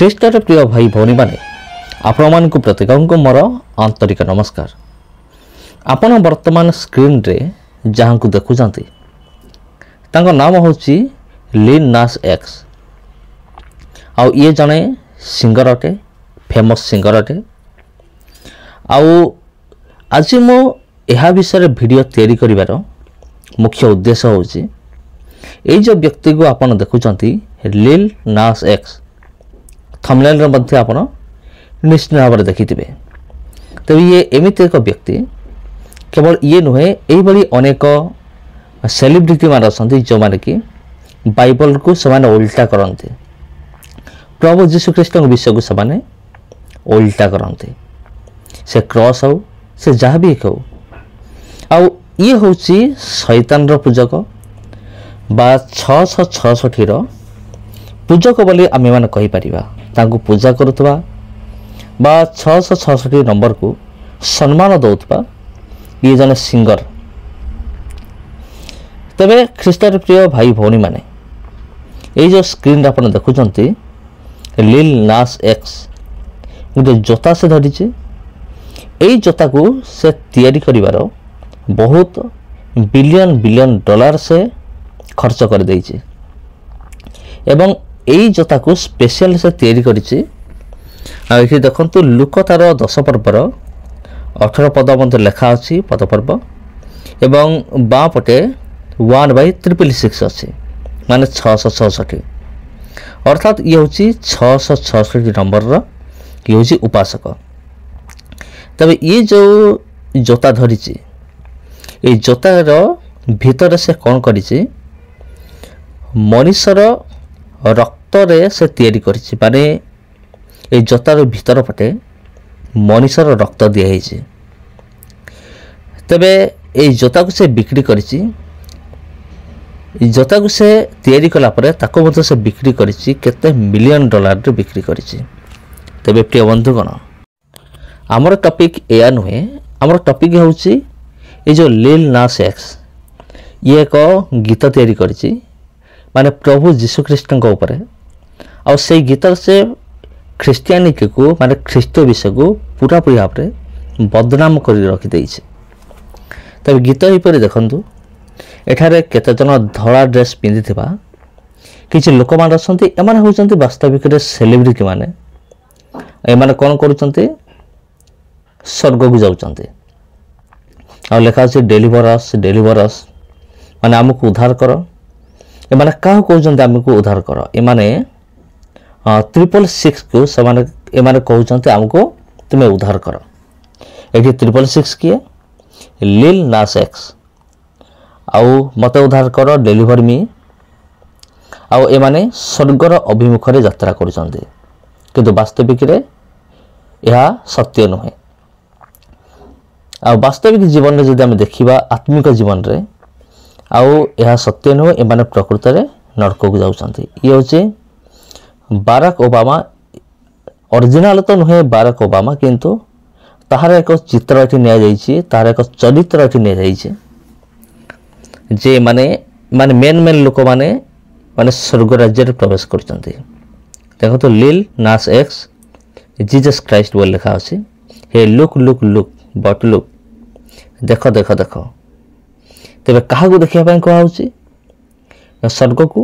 ଖ୍ରୀଷ୍ଟର ପ୍ରିୟ ଭାଇ ଭଉଣୀମାନେ, ଆପଣମାନଙ୍କୁ ପ୍ରତ୍ୟେକଙ୍କୁ ମୋର ଆନ୍ତରିକ ନମସ୍କାର। ଆପଣ ବର୍ତ୍ତମାନ ସ୍କ୍ରିନ୍ରେ ଯାହାଙ୍କୁ ଦେଖୁଛନ୍ତି ତାଙ୍କ ନାମ ହେଉଛି ଲିଲ୍ ନାସ୍ ଏକ୍ସ। ଆଉ ଇଏ ଜଣେ ସିଙ୍ଗର ଅଟେ, ଫେମସ୍ ସିଙ୍ଗର ଅଟେ। ଆଉ ଆଜି ମୁଁ ଏହା ବିଷୟରେ ଭିଡ଼ିଓ ତିଆରି କରିବାର ମୁଖ୍ୟ ଉଦ୍ଦେଶ୍ୟ ହେଉଛି ଏଇ ଯେଉଁ ବ୍ୟକ୍ତିକୁ ଆପଣ ଦେଖୁଛନ୍ତି ଲିଲ୍ ନାସ୍ ଏକ୍ସ, ଥମ୍ବନେଲ୍ରେ ମଧ୍ୟ ଆପଣ ନିଶ୍ଚିତ ଭାବରେ ଦେଖିଥିବେ। ତେବେ ଇଏ ଏମିତି ଏକ ବ୍ୟକ୍ତି, କେବଳ ଇଏ ନୁହେଁ, ଏହିଭଳି ଅନେକ ସେଲିବ୍ରିଟିମାନେ ଅଛନ୍ତି ଯେଉଁମାନେ କି ବାଇବଲକୁ ସେମାନେ ଓଲଟା କରନ୍ତି, ପ୍ରଭୁ ଯୀଶୁଖ୍ରୀଷ୍ଟଙ୍କ ବିଷୟକୁ ସେମାନେ ଓଲଟା କରନ୍ତି। ସେ କ୍ରସ୍ ହେଉ, ସେ ଯାହା ବି ହେଉ। ଆଉ ଇଏ ହେଉଛି ଶୈତାନର ପୂଜକ ବା 666ର ପୂଜକ ବୋଲି ଆମେମାନେ କହିପାରିବା। ତାଙ୍କୁ ପୂଜା କରୁଥିବା ବା 666 ନମ୍ବରକୁ ସମ୍ମାନ ଦେଉଥିବା ଇଏ ଜଣେ ସିଙ୍ଗର। ତେବେ ଖ୍ରୀଷ୍ଟର ପ୍ରିୟ ଭାଇ ଭଉଣୀମାନେ, ଏଇ ଯେଉଁ ସ୍କ୍ରିନ୍ରେ ଆପଣ ଦେଖୁଛନ୍ତି ଲିଲ୍ ନାସ୍ ଏକ୍ସ ଗୋଟେ ଜୋତା ସେ ଧରିଛି। ଏଇ ଜୋତାକୁ ସେ ତିଆରି କରିବାର ବହୁତ ବିଲିୟନ ଡଲାର ସେ ଖର୍ଚ୍ଚ କରିଦେଇଛି ଏବଂ ଏଇ ଜୋତାକୁ ସ୍ପେଶିଆଲ ସେ ତିଆରି କରିଛି। ଆଉ ଏଠି ଦେଖନ୍ତୁ ଲୁକ ତାର 10 ପର୍ବର 18 ପଦ ମଧ୍ୟ ଲେଖା ଅଛି, ପଦପର୍ବ, ଏବଂ ବାଁ ପଟେ 1/666 ଅଛି, ମାନେ 666। ଅର୍ଥାତ୍ ଇଏ ହେଉଛି 666 ନମ୍ବରର, ଇଏ ହେଉଛି ଉପାସକ। ତେବେ ଇଏ ଯେଉଁ ଜୋତା ଧରିଛି, ଏଇ ଜୋତାର ଭିତରେ ସେ କ'ଣ କରିଛି, ମଣିଷର ରକ୍ତରେ ସେ ତିଆରି କରିଛି। ମାନେ ଏଇ ଜୋତାର ଭିତର ପଟେ ମଣିଷର ରକ୍ତ ଦିଆହେଇଛି। ତେବେ ଏଇ ଜୋତାକୁ ସେ ବିକ୍ରି କରିଛି। এই ଜୋତାକୁ ସେ ତିଆରି କଲା ପରେ ତାକୁ ମଧ୍ୟ ସେ ବିକ୍ରି କରିଛି କେତେ ମିଲିୟନ ଡଲାରରେ ବିକ୍ରି କରିଛି। ତେବେ ପ୍ରିୟ ବନ୍ଧୁଗଣ, ଆମର ଟପିକ୍ ଏଇଆ ନୁହେଁ। ଆମର ଟପିକ୍ ହେଉଛି এই ଯେଉଁ ଲିଲ୍ ନାସ୍ ଏକ୍ସ, ଇଏ ଏକ ଗୀତ ତିଆରି କରିଛି, ମାନେ ପ୍ରଭୁ ଯୀଶୁଖ୍ରୀଷ୍ଟଙ୍କ ଉପରେ। ଆଉ ସେଇ ଗୀତରେ ସେ ଖ୍ରୀଷ୍ଟିଆନିଟିକୁ, ମାନେ ଖ୍ରୀଷ୍ଟ ବିଷୟକୁ ପୁରାପୁରି ଭାବରେ ବଦନାମ କରି ରଖିଦେଇଛି। ତେବେ ଗୀତ ଏହିପରି ଦେଖନ୍ତୁ, ଏଠାରେ କେତେଜଣ ଧଳା ଡ୍ରେସ୍ ପିନ୍ଧିଥିବା କିଛି ଲୋକମାନେ ଅଛନ୍ତି। ଏମାନେ ହେଉଛନ୍ତି ବାସ୍ତବିକରେ ସେଲିବ୍ରିଟିମାନେ। ଏମାନେ କ'ଣ କରୁଛନ୍ତି, ସ୍ୱର୍ଗକୁ ଯାଉଛନ୍ତି। ଆଉ ଲେଖା ଅଛି ଡେଲିଭରସ୍, ମାନେ ଆମକୁ ଉଦ୍ଧାର କର। ଏମାନେ କାହାକୁ କହୁଛନ୍ତି ଆମକୁ ଉଦ୍ଧାର କର? ଏମାନେ 666କୁ ଏମାନେ କହୁଛନ୍ତି ଆମକୁ ତୁମେ ଉଦ୍ଧାର କର। ଏଠି 666 କିଏ? ଲିଲ୍ ନାସ୍ ଏକ୍ସ। ଆଉ ମୋତେ ଉଦ୍ଧାର କର, ଡେଲିଭର ମି। ଆଉ ଏମାନେ ସ୍ୱର୍ଗର ଅଭିମୁଖରେ ଯାତ୍ରା କରୁଛନ୍ତି, କିନ୍ତୁ ବାସ୍ତବିକରେ ଏହା ସତ୍ୟ ନୁହେଁ। ଆଉ ବାସ୍ତବିକ ଜୀବନରେ ଯଦି ଆମେ ଦେଖିବା, ଆତ୍ମିକ ଜୀବନରେ, ଆଉ ଏହା ସତ୍ୟ ନୁହେଁ। ଏମାନେ ପ୍ରକୃତରେ ନରକକୁ ଯାଉଛନ୍ତି। ଇଏ ହେଉଛି ବାରାକ ଓବାମା। ଅରିଜିନାଲ ତ ନୁହେଁ ବାରାକ ଓବାମା, କିନ୍ତୁ ତାହାର ଏକ ଚିତ୍ର ଏଠି ନିଆଯାଇଛି, ତାହାର ଏକ ଚରିତ୍ର ଏଠି ନିଆଯାଇଛି ଯେ ମାନେ ମେନ୍ ଲୋକମାନେ ମାନେ ସ୍ୱର୍ଗ ରାଜ୍ୟରେ ପ୍ରବେଶ କରୁଛନ୍ତି। ଦେଖନ୍ତୁ ଲିଲ୍ ନାସ୍ ଏକ୍ସ ଜିଜସ୍ ଖ୍ରାଇଷ୍ଟ ବୋଲି ଲେଖା ଅଛି। ହେ ଲୁକ୍ ବଟ୍ ଲୁକ୍, ଦେଖ। ତେବେ କାହାକୁ ଦେଖିବା ପାଇଁ କୁହାହେଉଛି? ସ୍ୱର୍ଗକୁ।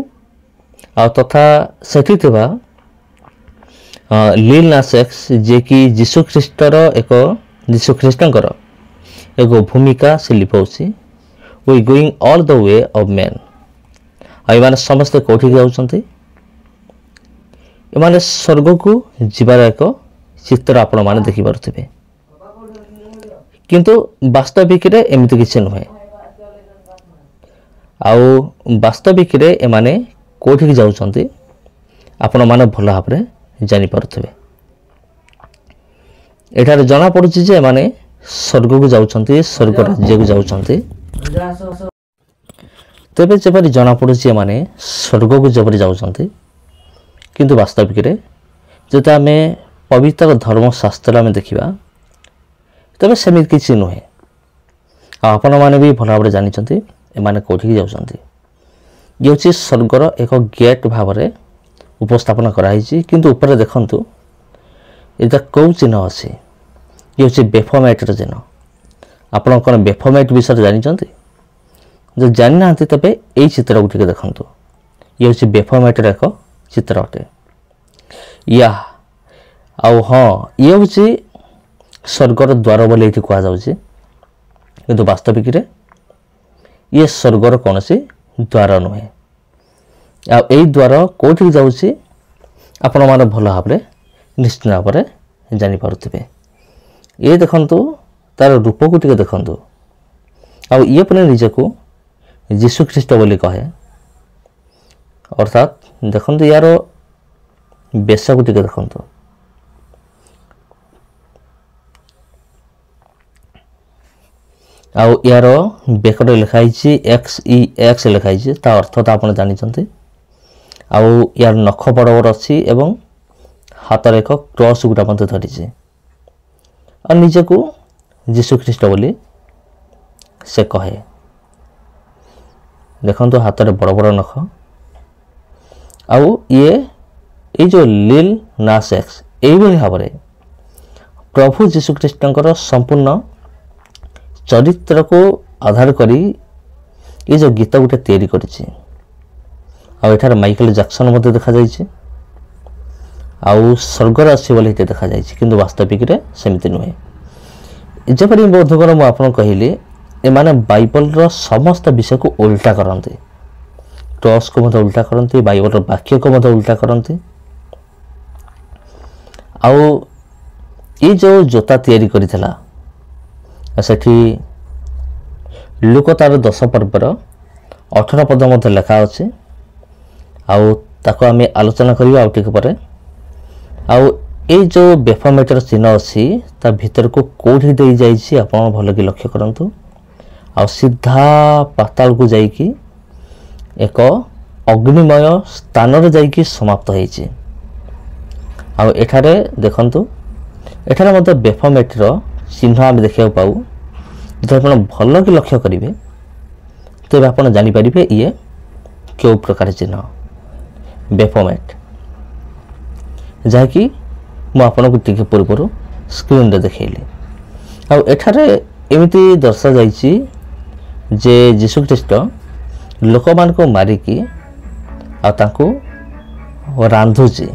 ଆଉ ତଥା ସେଠି ଥିବା ଲିଲ୍ ନାସ୍ ଏକ୍ସ, ଯିଏକି ଯୀଶୁଖ୍ରୀଷ୍ଟଙ୍କର ଏକ ଭୂମିକା ସେ ଲିଭାଉଛି। We going all the way of men. ଆଉ ଏମାନେ ସମସ୍ତେ କେଉଁଠିକି ଯାଉଛନ୍ତି? ଏମାନେ ସ୍ୱର୍ଗକୁ ଯିବାର ଏକ ଚିତ୍ର ଆପଣମାନେ ଦେଖିପାରୁଥିବେ, କିନ୍ତୁ ବାସ୍ତବିକରେ ଏମିତି କିଛି ନୁହେଁ। ଆଉ ବାସ୍ତବିକରେ ଏମାନେ କେଉଁଠିକି ଯାଉଛନ୍ତି ଆପଣମାନେ ଭଲ ଭାବରେ ଜାଣିପାରୁଥିବେ। ଏଠାରେ ଜଣାପଡ଼ୁଛି ଯେ ଏମାନେ ସ୍ୱର୍ଗକୁ ଯାଉଛନ୍ତି, ସ୍ୱର୍ଗ ରାଜ୍ୟକୁ ଯାଉଛନ୍ତି। ତେବେ ଯେପରି ଜଣାପଡ଼ୁଛି ଏମାନେ ସ୍ୱର୍ଗକୁ ଯେପରି ଯାଉଛନ୍ତି, କିନ୍ତୁ ବାସ୍ତବିକରେ ଯଦି ଆମେ ପବିତ୍ର ଧର୍ମଶାସ୍ତ୍ର ଆମେ ଦେଖିବା, ତେବେ ସେମିତି କିଛି ନୁହେଁ। ଆଉ ଆପଣମାନେ ବି ଭଲ ଭାବରେ ଜାଣିଛନ୍ତି ଏମାନେ କେଉଁଠିକି ଯାଉଛନ୍ତି। ଇଏ ହେଉଛି ସ୍ୱର୍ଗର ଏକ ଗେଟ୍ ଭାବରେ ଉପସ୍ଥାପନ କରାଯାଇଛି। କିନ୍ତୁ ଉପରେ ଦେଖନ୍ତୁ ଏଇଟା କେଉଁ ଚିହ୍ନ ଅଛି? ଇଏ ହେଉଛି ବେଫୋମାଇଟ୍ର ଚିହ୍ନ। ଆପଣ କ'ଣ ବେଫୋମାଇଟ୍ ବିଷୟରେ ଜାଣିଛନ୍ତି? ଯଦି ଜାଣିନାହାନ୍ତି ତେବେ ଏଇ ଚିତ୍ରକୁ ଟିକେ ଦେଖନ୍ତୁ। ଇଏ ହେଉଛି ବେଫୋମାଇଟ୍ର ଏକ ଚିତ୍ର ଅଟେ। ଆଉ ହଁ, ଇଏ ହେଉଛି ସ୍ୱର୍ଗର ଦ୍ୱାର ବୋଲି ଏଇଠି କୁହାଯାଉଛି। କିନ୍ତୁ ବାସ୍ତବିକରେ ଇଏ ସ୍ୱର୍ଗର କୌଣସି ଦ୍ୱାର ନୁହେଁ। ଆଉ ଏଇ ଦ୍ୱାର କେଉଁଠିକି ଯାଉଛି ଆପଣମାନେ ଭଲ ଭାବରେ ନିଶ୍ଚିତ ଭାବରେ ଜାଣିପାରୁଥିବେ। ଇଏ ଦେଖନ୍ତୁ ତା'ର ରୂପକୁ ଟିକେ ଦେଖନ୍ତୁ। ଆଉ ଇଏ ପୁଣି ନିଜକୁ ଯୀଶୁଖ୍ରୀଷ୍ଟ ବୋଲି କହେ। ଅର୍ଥାତ୍ ଦେଖନ୍ତୁ ୟାର ବେଶକୁ ଟିକେ ଦେଖନ୍ତୁ। ଆଉ ୟାର ବେକରେ ଲେଖା ହେଇଛି XEX ଲେଖା ହେଇଛି। ତା ଅର୍ଥଟା ଆପଣ ଜାଣିଛନ୍ତି। ଆଉ ୟାର ନଖ ବଡ଼ ବଡ଼ ଅଛି ଏବଂ ହାତରେ ଏକ କ୍ରସ୍ ଗୁଡ଼ା ମଧ୍ୟ ଧରିଛି। ଆଉ ନିଜକୁ ଯୀଶୁଖ୍ରୀଷ୍ଟ ବୋଲି ସେ କହେ। ଦେଖନ୍ତୁ ହାତରେ ବଡ଼ ବଡ଼ ନଖ। ଆଉ ଇଏ ଏଇ ଯେଉଁ ଲିଲ୍ ନାସ୍ ଏକ୍ସ ଏଇଭଳି ଭାବରେ ପ୍ରଭୁ ଯୀଶୁଖ୍ରୀଷ୍ଟଙ୍କର ସମ୍ପୂର୍ଣ୍ଣ ଚରିତ୍ରକୁ ଆଧାର କରି ଏ ଯେଉଁ ଗୀତ ଗୋଟେ ତିଆରି କରିଛି। ଆଉ ଏଠାରେ ମାଇକେଲ ଜ୍ୟାକ୍ସନ୍ ମଧ୍ୟ ଦେଖାଯାଇଛି। ଆଉ ସ୍ୱର୍ଗରେ ଅଛି ବୋଲି ଏଠି ଦେଖାଯାଇଛି। କିନ୍ତୁ ବାସ୍ତବିକରେ ସେମିତି ନୁହେଁ। ଯେପରି ବୋଧକର ମୁଁ ଆପଣଙ୍କୁ କହିଲି, ଏମାନେ ବାଇବଲର ସମସ୍ତ ବିଷୟକୁ ଓଲଟା କରନ୍ତି। କ୍ରସ୍କୁ ମଧ୍ୟ ଓଲଟା କରନ୍ତି, ବାଇବଲର ବାକ୍ୟକୁ ମଧ୍ୟ ଓଲଟା କରନ୍ତି। ଆଉ ଏ ଯେଉଁ ଜୋତା ତିଆରି କରିଥିଲା, ସେଠି ଲୁକ ତାର 10 ପର୍ବର 18 ପଦ ମଧ୍ୟ ଲେଖା ଅଛି। ଆଉ ତାକୁ ଆମେ ଆଲୋଚନା କରିବା ଆଉ ଟିକେ ପରେ। ଆଉ ଏଇ ଯେଉଁ ବେଫୋମାଇଟ୍ର ଚିହ୍ନ ଅଛି ତା ଭିତରକୁ କେଉଁଠି ଦେଇ ଯାଇଛି ଆପଣ ଭଲକି ଲକ୍ଷ୍ୟ କରନ୍ତୁ। ଆଉ ସିଧା ପାତାଳକୁ ଯାଇକି ଏକ ଅଗ୍ନିମୟ ସ୍ଥାନରେ ଯାଇକି ସମାପ୍ତ ହେଇଛି। ଆଉ ଏଠାରେ ଦେଖନ୍ତୁ, ଏଠାରେ ମଧ୍ୟ ବେଫୋମାଇଟ୍ର ଚିହ୍ନ ଆମେ ଦେଖିବାକୁ ପାଉ। ଯଦି ଆପଣ ଭଲକି ଲକ୍ଷ୍ୟ କରିବେ ତେବେ ଆପଣ ଜାଣିପାରିବେ ଇଏ କେଉଁ ପ୍ରକାର ଚିହ୍ନ ବେଫୋମାଇଟ୍, ଯାହାକି ମୁଁ ଆପଣଙ୍କୁ ଟିକେ ପୂର୍ବରୁ ସ୍କ୍ରିନ୍ରେ ଦେଖାଇଲି। ଆଉ ଏଠାରେ ଏମିତି ଦର୍ଶାଯାଇଛି ଯେ ଯୀଶୁଖ୍ରୀଷ୍ଟ ଲୋକମାନଙ୍କୁ ମାରିକି ଆଉ ତାଙ୍କୁ ରାନ୍ଧୁଛି।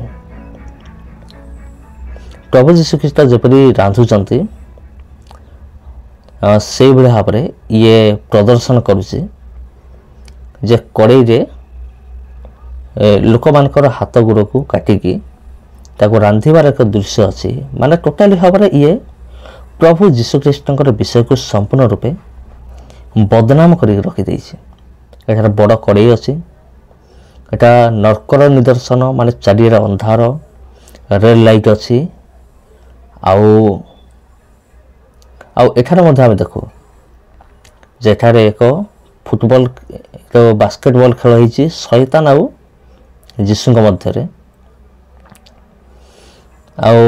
ପ୍ରଭୁ ଯୀଶୁଖ୍ରୀଷ୍ଟ ଯେପରି ରାନ୍ଧୁଛନ୍ତି ସେଇଭଳି ଭାବରେ ଇଏ ପ୍ରଦର୍ଶନ କରୁଛି ଯେ କଡ଼େଇରେ ଲୋକମାନଙ୍କର ହାତ ଗୋଡ଼କୁ କାଟିକି ତାକୁ ରାନ୍ଧିବାର ଏକ ଦୃଶ୍ୟ ଅଛି। ମାନେ ଟୋଟାଲି ଭାବରେ ଇଏ ପ୍ରଭୁ ଯୀଶୁଖ୍ରୀଷ୍ଟଙ୍କର ବିଷୟକୁ ସମ୍ପୂର୍ଣ୍ଣ ରୂପେ ବଦନାମ କରିକି ରଖିଦେଇଛି। ଏଠାରେ ବଡ଼ କଡ଼େଇ ଅଛି। ଏଟା ନର୍କର ନିଦର୍ଶନ, ମାନେ ଚାରିଆଡ଼େ ଅନ୍ଧାର, ରେଡ୍ ଲାଇଟ୍ ଅଛି। ଆଉ ଏଠାରେ ମଧ୍ୟ ଆମେ ଦେଖୁ ଯେ ଏଠାରେ ଏକ ଫୁଟବଲ ବାସ୍କେଟବଲ ଖେଳ ହେଇଛି ଶୈତାନ ଆଉ ଯୀଶୁଙ୍କ ମଧ୍ୟରେ। ଆଉ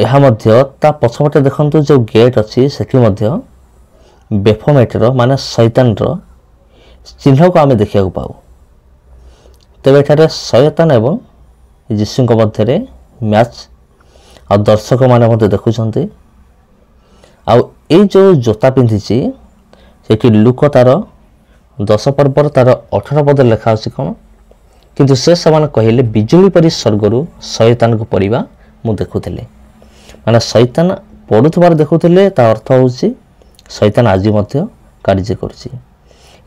ଏହା ମଧ୍ୟ ତା ପଛପଟେ ଦେଖନ୍ତୁ ଯେଉଁ ଗେଟ୍ ଅଛି ସେଠି ମଧ୍ୟ ବେଫୋମାଇଟ୍ର ମାନେ ଶୈତାନର ଚିହ୍ନକୁ ଆମେ ଦେଖିବାକୁ ପାଉ। ତେବେ ଏଠାରେ ଶୈତାନ ଏବଂ ଯୀଶୁଙ୍କ ମଧ୍ୟରେ ମ୍ୟାଚ୍, ଆଉ ଦର୍ଶକମାନେ ମଧ୍ୟ ଦେଖୁଛନ୍ତି। ଆଉ ଏଇ ଯେଉଁ ଜୋତା ପିନ୍ଧିଛି ସେଠି ଲୁକ ତାର 10 ପର୍ବର ତାର 18 ପଦରେ ଲେଖା ଅଛି କ'ଣ? କିନ୍ତୁ ସେ ସେମାନେ କହିଲେ, ବିଜୁଳି ପରି ସ୍ୱର୍ଗରୁ ଶୈତାନକୁ ପଡ଼ିବା ମୁଁ ଦେଖୁଥିଲି। ମାନେ ଶୈତାନ ପଡ଼ୁଥିବାର ଦେଖୁଥିଲେ, ତା ଅର୍ଥ ହେଉଛି ଶୈତାନ ଆଜି ମଧ୍ୟ କାର୍ଯ୍ୟ କରୁଛି।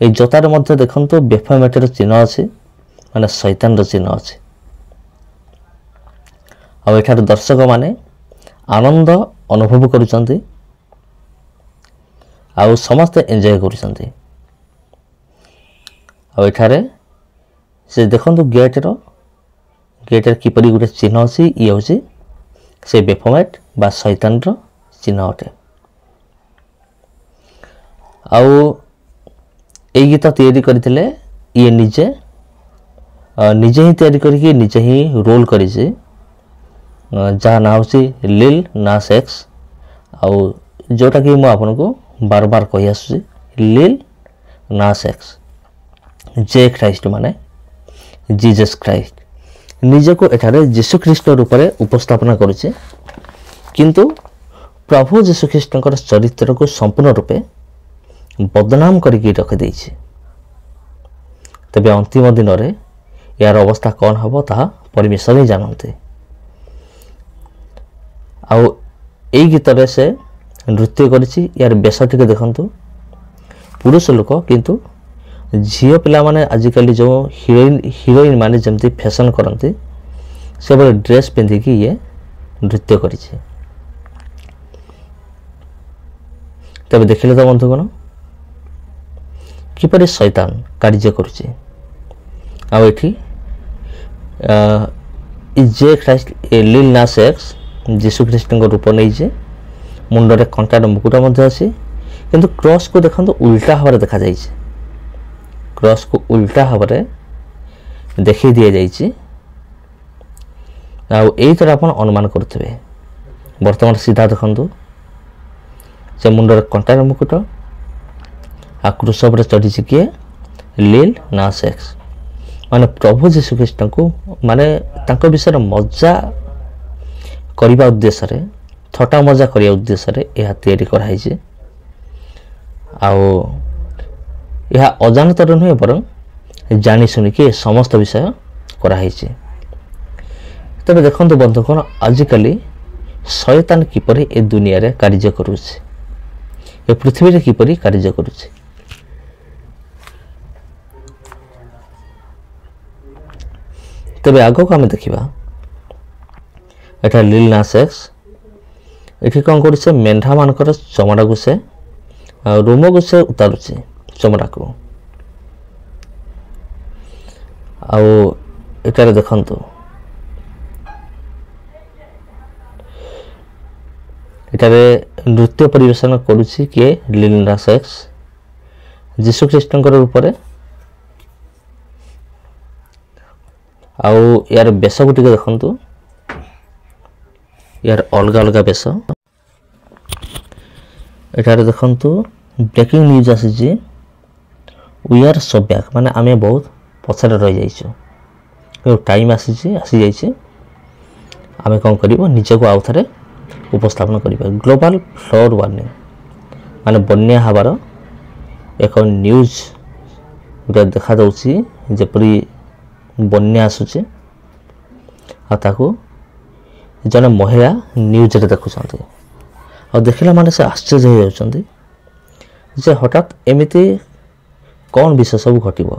এই ଜୋତାରେ ମଧ୍ୟ ଦେଖନ୍ତୁ ବେଫୋମାଇଟ୍ର ଚିହ୍ନ ଅଛି, ମାନେ ଶୈତାନର ଚିହ୍ନ ଅଛି। ଆଉ ଏଠାରେ ଦର୍ଶକମାନେ ଆନନ୍ଦ ଅନୁଭବ କରୁଛନ୍ତି ଆଉ ସମସ୍ତେ ଏନ୍ଜୟ କରୁଛନ୍ତି। ଆଉ ଏଠାରେ ସେ ଦେଖନ୍ତୁ ଗେଟ୍ରେ କିପରି ଗୋଟେ ଚିହ୍ନ ଅଛି। ଇଏ ହେଉଛି ସେ ବେଫୋମାଇଟ୍ ବା ଶୈତାନର ଚିହ୍ନ ଅଟେ। ଆଉ এই ଗୀତ ତିଆରି କରିଥିଲେ ଇଏ ନିଜେ ହିଁ ତିଆରି କରିକି ନିଜେ ହିଁ ରୋଲ୍ କରିଛି, ଯାହା ନାଁ ହେଉଛି ଲିଲ୍ ନାସ୍ ଏକ୍ସ। ଆଉ ଯେଉଁଟାକି ମୁଁ ଆପଣଙ୍କୁ ବାରବାର କହି ଆସୁଛି, ଲିଲ୍ ନାସ୍ ଏକ୍ସ, ଯେ ଖ୍ରାଇଷ୍ଟ ମାନେ ଜିଜସ୍ ଖ୍ରାଇଷ୍ଟ। ନିଜକୁ ଏଠାରେ ଯୀଶୁଖ୍ରୀଷ୍ଟ ରୂପରେ ଉପସ୍ଥାପନା କରୁଛି, କିନ୍ତୁ ପ୍ରଭୁ ଯୀଶୁଖ୍ରୀଷ୍ଟଙ୍କର ଚରିତ୍ରକୁ ସମ୍ପୂର୍ଣ୍ଣ ରୂପେ ବଦନାମ କରିକି ରଖିଦେଇଛି। ତେବେ ଅନ୍ତିମ ଦିନରେ ଏହାର ଅବସ୍ଥା କ'ଣ ହେବ ତାହା ପରମେଶ୍ୱର ହିଁ ଜାଣନ୍ତି। ଆଉ ଏଇ ଗୀତରେ ସେ ନୃତ୍ୟ କରିଛି। ୟାର ବେଶ ଟିକେ ଦେଖନ୍ତୁ, ପୁରୁଷ ଲୋକ, କିନ୍ତୁ ଝିଅ ପିଲାମାନେ ଆଜିକାଲି ଯେଉଁ ହିରୋଇନ୍ ମାନେ ଯେମିତି ଫ୍ୟାସନ୍ କରନ୍ତି ସେଭଳି ଡ୍ରେସ୍ ପିନ୍ଧିକି ଇଏ ନୃତ୍ୟ କରିଛି। ତେବେ ଦେଖିଲେ ତ ବନ୍ଧୁଗଣ କିପରି ଶୈତାନ କାର୍ଯ୍ୟ କରୁଛି। ଆଉ ଏଠି ଯେ ଖ୍ରାଇଷ୍ଟ ଲିଲ୍ ନାସ୍ ଏକ୍ସ ଯୀଶୁଖ୍ରୀଷ୍ଟଙ୍କ ରୂପ ନେଇଛି, ମୁଣ୍ଡରେ କଣ୍ଟାର ମୁକୁଟ ମଧ୍ୟ ଅଛି, କିନ୍ତୁ କ୍ରସ୍କୁ ଦେଖନ୍ତୁ ଉଲ୍ଟା ଭାବରେ ଦେଖାଯାଇଛି। କ୍ରସ୍କୁ ଉଲ୍ଟା ଭାବରେ ଦେଖାଇ ଦିଆଯାଇଛି। ଆଉ ଏଇଥିରେ ଆପଣ ଅନୁମାନ କରୁଥିବେ। ବର୍ତ୍ତମାନ ସିଧା ଦେଖନ୍ତୁ, ସେ ମୁଣ୍ଡରେ କଣ୍ଟାର ମୁକୁଟ, ଆଉ କ୍ରୁଶ ଉପରେ ଚଢ଼ିଛି କିଏ? ଲିଲ୍ ନାସ୍ ଏକ୍ସ। ମାନେ ପ୍ରଭୁ ଯୀଶୁଖ୍ରୀଷ୍ଟଙ୍କୁ ମାନେ ତାଙ୍କ ବିଷୟରେ ମଜା କରିବା ଉଦ୍ଦେଶ୍ୟରେ, ଥଟ୍ଟା ମଜା କରିବା ଉଦ୍ଦେଶ୍ୟରେ ଏହା ତିଆରି କରାହେଇଛି। ଆଉ ଏହା ଅଜାଣତରେ ନୁହେଁ, ବରଂ ଜାଣି ଶୁଣିକି ଏ ସମସ୍ତ ବିଷୟ କରାହେଇଛି। ତେବେ ଦେଖନ୍ତୁ ବନ୍ଧୁଗଣ, ଆଜିକାଲି ଶୟତାନ କିପରି ଏ ଦୁନିଆରେ କାର୍ଯ୍ୟ କରୁଛି, ଏ ପୃଥିବୀରେ କିପରି କାର୍ଯ୍ୟ କରୁଛି। ତେବେ ଆଗକୁ ଆମେ ଦେଖିବା, ଏଠାରେ ଲିଲ୍ ନାସ୍ ଏକ୍ସ ଏଠି କ'ଣ କରୁছে? ମେଣ୍ଢାମାନଙ୍କର ଚମଡ଼ାକୁ ସେ ରୁମକୁ ସେ ଉତାରୁଛି, ଚମଡ଼ାକୁ। ଆଉ ଏଠାରେ ଦେଖନ୍ତୁ, ଏଠାରେ ନୃତ୍ୟ ପରିବେଷଣ କରୁଛି କିଏ? ଲିଲ୍ ନାସ୍ ଏକ୍ସ ଯୀଶୁଖ୍ରୀଷ୍ଟଙ୍କର ରୂପରେ। ଆଉ ୟାର ବେଶକୁ ଟିକେ ଦେଖନ୍ତୁ, ୟାର ଅଲଗା ଅଲଗା ବେଶ। ଏଠାରେ ଦେଖନ୍ତୁ ବ୍ରେକିଂ ନ୍ୟୁଜ୍ ଆସିଛି, ୱି ଆର୍ ସୋ ବ୍ୟାକ୍, ମାନେ ଆମେ ବହୁତ ପଛରେ ରହିଯାଇଛୁ, ଟାଇମ୍ ଆସିଯାଇଛି, ଆମେ କ'ଣ କରିବୁ? ନିଜକୁ ଆଉ ଥରେ ଉପସ୍ଥାପନ କରିବା। ଗ୍ଲୋବାଲ୍ ଫ୍ଲଡ୍ ୱାର୍ଣ୍ଣିଂ, ମାନେ ବନ୍ୟା ହେବାର ଏକ ନ୍ୟୁଜ୍ ଗୋଟେ ଦେଖାଯାଉଛି, ଯେପରି ବନ୍ୟା ଆସୁଛି। ଆଉ ତାକୁ ଜଣେ ମହିଳା ନ୍ୟୁଜ୍ରେ ଦେଖୁଛନ୍ତି। ଆଉ ଦେଖିଲା ମାନେ ସେ ଆଶ୍ଚର୍ଯ୍ୟ ହୋଇଯାଉଛନ୍ତି ଯେ ହଠାତ୍ ଏମିତି କ'ଣ ବିଷୟ ସବୁ ଘଟିବା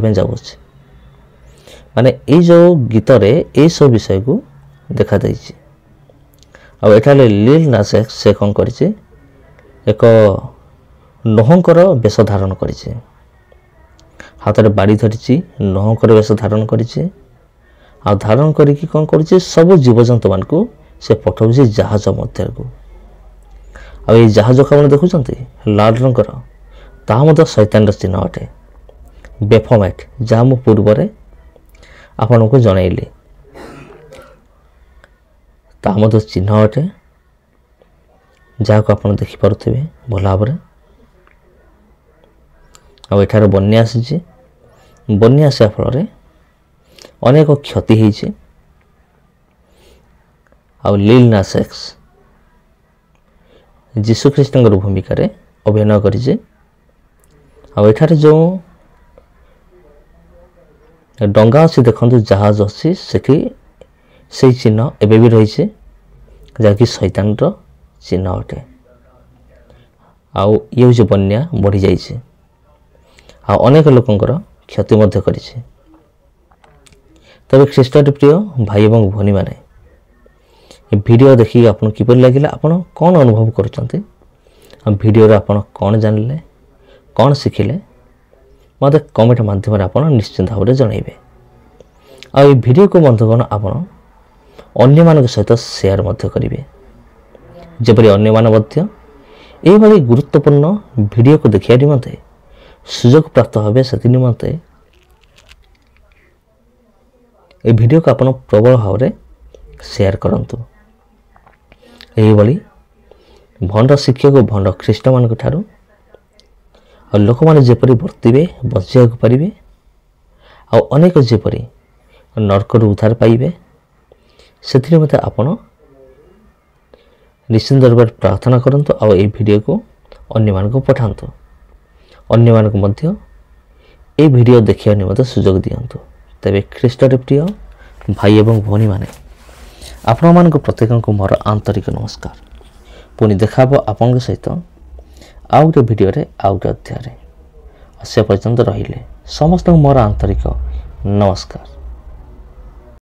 ପାଇଁ ଯାଉଛି। ମାନେ ଏଇ ଯେଉଁ ଗୀତରେ ଏଇସବୁ ବିଷୟକୁ ଦେଖାଯାଇଛି। ଆଉ ଏଠାରେ ଲିଲ୍ ନାସ୍ ଏକ୍ସ ସେ କ'ଣ କରିଛି? ଏକ ନହଙ୍କର ବେଶ ଧାରଣ କରିଛି, ହାତରେ ବାଡ଼ି ଧରିଛି, ନହଙ୍କର ବେଶ ଧାରଣ କରିଛି। ଆଉ ଧାରଣ କରିକି କ'ଣ କରୁଛି? ସବୁ ଜୀବଜନ୍ତୁମାନଙ୍କୁ ସେ ପଠାଉଛି ଜାହାଜ ମଧ୍ୟକୁ। ଆଉ ଏଇ ଜାହାଜକୁ ଆପଣ ଦେଖୁଛନ୍ତି ଲାଲ ରଙ୍ଗର, ତାହା ମଧ୍ୟ ଶୈତାନର ଚିହ୍ନ ଅଟେ, ବେଫୋମେଟ୍, ଯାହା ମୁଁ ପୂର୍ବରେ ଆପଣଙ୍କୁ ଜଣାଇଲି, ତାହା ମଧ୍ୟ ଚିହ୍ନ ଅଟେ, ଯାହାକୁ ଆପଣ ଦେଖିପାରୁଥିବେ ଭଲ ଭାବରେ। ଆଉ ଏଠାରେ ବନ୍ୟା ଆସିଛି। ବନ୍ୟା ଆସିବା ଫଳରେ ଅନେକ କ୍ଷତି ହେଇଛି। ଆଉ ଲିଲ୍ ନାସ୍ ଏକ୍ସ ଯୀଶୁଖ୍ରୀଷ୍ଟଙ୍କର ଭୂମିକାରେ ଅଭିନୟ କରିଛି। ଆଉ ଏଠାରେ ଯେଉଁ ଡଙ୍ଗା ଅଛି ଦେଖନ୍ତୁ, ଜାହାଜ ଅଛି, ସେଠି ସେଇ ଚିହ୍ନ ଏବେ ବି ରହିଛି, ଯାହାକି ଶୈତାନର ଚିହ୍ନ ଅଟେ। ଆଉ ଇଏ ହେଉଛି ବନ୍ୟା ବଢ଼ିଯାଇଛି, ଆଉ ଅନେକ ଲୋକଙ୍କର କ୍ଷତି ମଧ୍ୟ କରିଛି। ତେବେ ଖ୍ରୀଷ୍ଟରେ ପ୍ରିୟ ଭାଇ ଏବଂ ଭଉଣୀମାନେ, ଏ ଭିଡ଼ିଓ ଦେଖିକି ଆପଣଙ୍କୁ କିପରି ଲାଗିଲା? ଆପଣ କ'ଣ ଅନୁଭବ କରୁଛନ୍ତି? ଆଉ ଭିଡ଼ିଓରେ ଆପଣ କ'ଣ ଜାଣିଲେ, କ'ଣ ଶିଖିଲେ? ମୋତେ କମେଣ୍ଟ ମାଧ୍ୟମରେ ଆପଣ ନିଶ୍ଚିନ୍ତ ଭାବରେ ଜଣାଇବେ। ଆଉ এই ଭିଡ଼ିଓକୁ ବନ୍ଧୁଗଣ ଆପଣ ଅନ୍ୟମାନଙ୍କ ସହିତ ସେୟାର ମଧ୍ୟ କରିବେ, ଯେପରି ଅନ୍ୟମାନେ ମଧ୍ୟ ଏହିଭଳି ଗୁରୁତ୍ୱପୂର୍ଣ୍ଣ ଭିଡ଼ିଓକୁ ଦେଖିବା ନିମନ୍ତେ ସୁଯୋଗ ପ୍ରାପ୍ତ ହେବେ। ସେଥି ନିମନ୍ତେ এই ଭିଡ଼ିଓକୁ ଆପଣ ପ୍ରବଳ ଭାବରେ ସେୟାର କରନ୍ତୁ। ଏହିଭଳି ଭଣ୍ଡ ଶିକ୍ଷକ ଭଣ୍ଡ ଖ୍ରୀଷ୍ଟମାନଙ୍କ ଠାରୁ ଆଉ ଲୋକମାନେ ଯେପରି ବର୍ତ୍ତିବେ, ବଞ୍ଚିବାକୁ ପାରିବେ, ଆଉ ଅନେକ ଯେପରି ନରକରୁ ଉଦ୍ଧାର ପାଇବେ। ସେଥିରେ ମଧ୍ୟ ଆପଣ ନିଶ୍ଚିନ୍ତ ରୂପରେ ପ୍ରାର୍ଥନା କରନ୍ତୁ ଆଉ ଏହି ଭିଡ଼ିଓକୁ ଅନ୍ୟମାନଙ୍କୁ ପଠାନ୍ତୁ। ଅନ୍ୟମାନଙ୍କୁ ମଧ୍ୟ ଏହି ଭିଡ଼ିଓ ଦେଖିବା ନିମନ୍ତେ ସୁଯୋଗ ଦିଅନ୍ତୁ। ତେବେ ଖ୍ରୀଷ୍ଟରେ ପ୍ରିୟ ଭାଇ ଏବଂ ଭଉଣୀମାନେ, ଆପଣମାନଙ୍କୁ ପ୍ରତ୍ୟେକଙ୍କୁ ମୋର ଆନ୍ତରିକ ନମସ୍କାର। ପୁଣି ଦେଖା ହେବ ଆପଣଙ୍କ ସହିତ ଆଉ ଗୋଟେ ଭିଡ଼ିଓରେ ଆଉ ଗୋଟେ ଅଧ୍ୟାୟରେ। ସେ ପର୍ଯ୍ୟନ୍ତ ରହିଲେ ସମସ୍ତଙ୍କୁ ମୋର ଆନ୍ତରିକ ନମସ୍କାର।